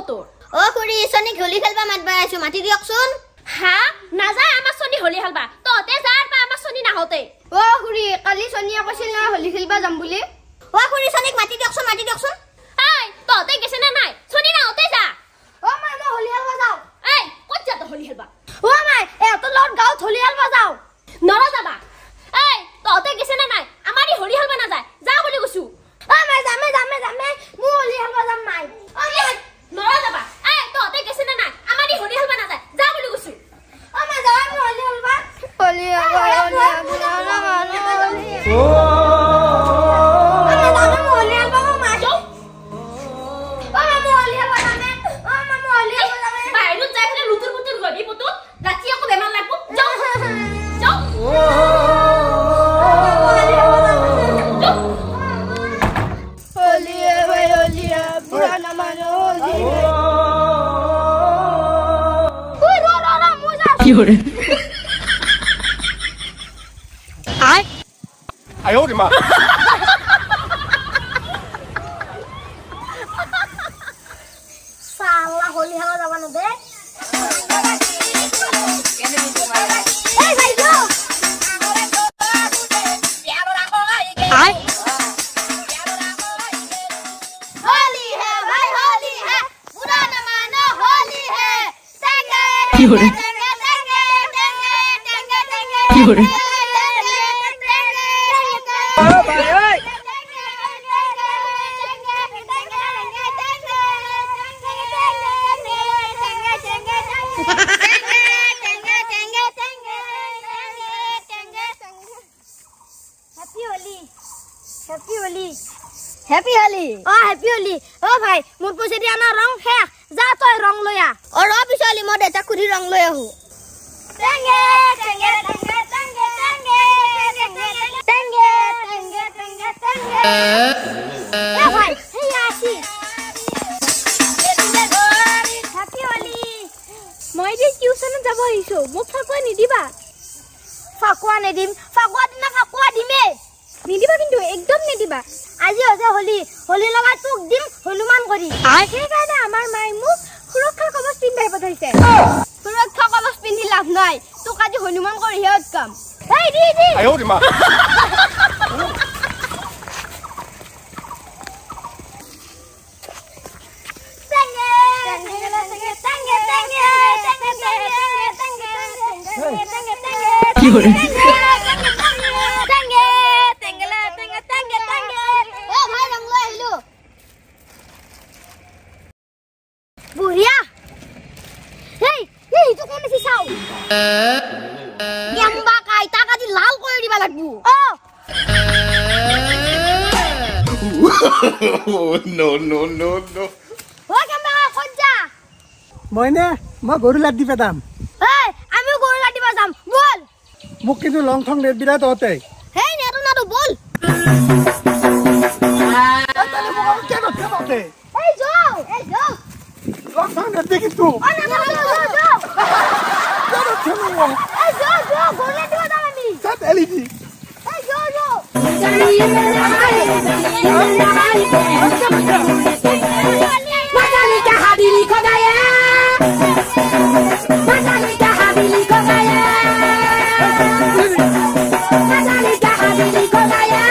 তোৰ ও খুৰী সনি হোলি খেলবা মাতবা আছো মাটি দিয়কচোন হা না যায় আমাৰ সনি হোলি খেলবা ততে যাৰ বা আমাৰ সনি নাহতে ও খুৰী কালি সনিয়া কৈছিল না হোলি খেলবা যাম বুলি ও খুৰী সনিক মাটি দিয়কচোন এই ততে গেছে না নাই সনি নাহতে যা ও মাই মই হোলি খেলবা যাও এই কত যা হোলি খেলবা ও মাই এত লট গাঁৱত হোলি খেলবা যাও নৰা যাবা এই ততে গেছে না নাই আমাৰি হোলি খেলবা না যায় যা বুলি কৈছো ও মাই যামে মই হোলি খেলবা যাম মাই ও মাই নৰা যাবা এই ততে গেছে না নাই আমাৰি হোলি খেলবা না যায় যা বুলি কৈছো ও মাই যাম হোলি খেলবা哎呦我的妈সালা হোলি খেলা যাবা না দে Happy Holi. Oh, Happy Holi. Oh, bhai, mur pose dia na rong khek. Ja toy rong loya. Or ro bisali mo de chakuri rong loya hu. Tenge. Eh, bhai, hey asi. Happy Holi. মই যে টিউচনত যাব আহিছো মোক ফাকুয়া নিদিবা ফাকুয়া Nedim ফাকুয়া দিনা ফাকুয়া দিমে নিদিবা কিন্তু একদম নিদিবা আজি হৈছে হোলি লগা তোক দিম হনুমান কৰি সেইকাৰণে আমাৰ মাই মোক সুৰক্ষা কবচ পিন্ধাই পঠাইছে সুৰক্ষা কবচ পিন্ধি লাভ নাই তোক আজি হনুমান কৰি হেত কাম এই দি哎呦我的妈Buria. Hey, itu kono si sao. Yamba kai ta ka di lal koi diba lagbu. Oh. no. Ho kamba khojja. মইনে মই গৰু লাদ দি পেদাম Hey, আমি গৰু লাদ দিবা যাম. বল. মোক কিন্তু লং থং ৰেড বিৰা ততে Hey, নেটো না তো বল. তালে মোক কেন কেনতে Hey, যাও. লং থং ৰেড দি কিন্তু Oh, না. কেন কেন Hey, যাও. গৰু লাদ দিবা যাম আমি. সাত এলইডি Hey, যাও. Masalika habili kodaya. Masalika habili kodaya. Masalika habili kodaya.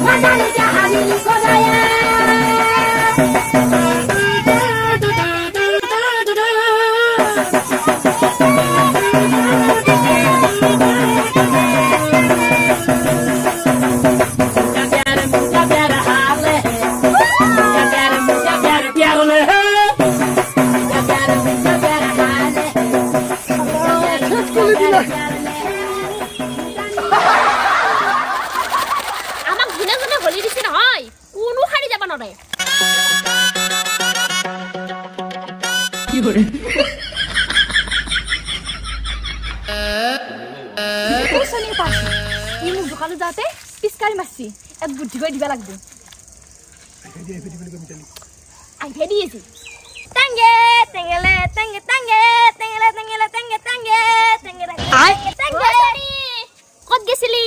Masalika habili kodaya. আমাক গুনে গুনে হলি দিছি নহয় কোনো খাৰি যাব নৰে কি কৰে কোসনি পাছি ই মোক দোকানত যাতে পিছকাৰি মাছি এক বুদ্ধি কৰি দিবা লাগব আই ভেদি আছে Tangge. কত গেছিলি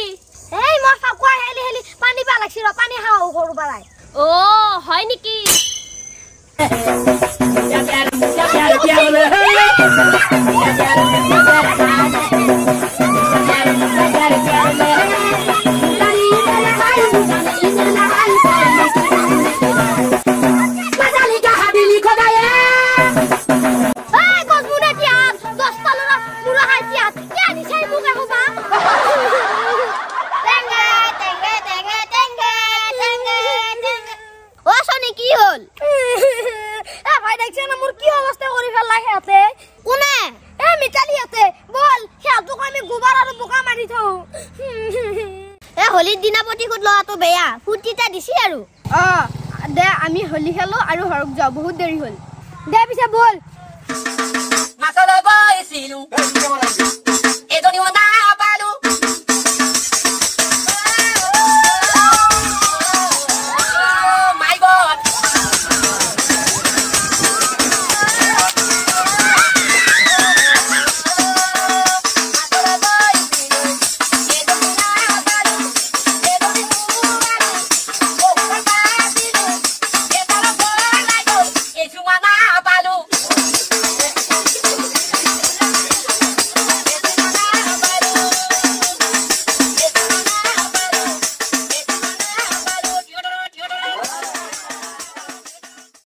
Hey, মই ফাকুয়া হেলি পানী পা লাগছি ৰ পানী খাও গৰু পালাই ও হয় নেকি होली दिनापति को लो तो बेया फुर्तीटा दिसी आरो दे आमी होली खेलो आरो हरक जा बहुत देरी होल दे पिसे बोल मासला बाइसिनु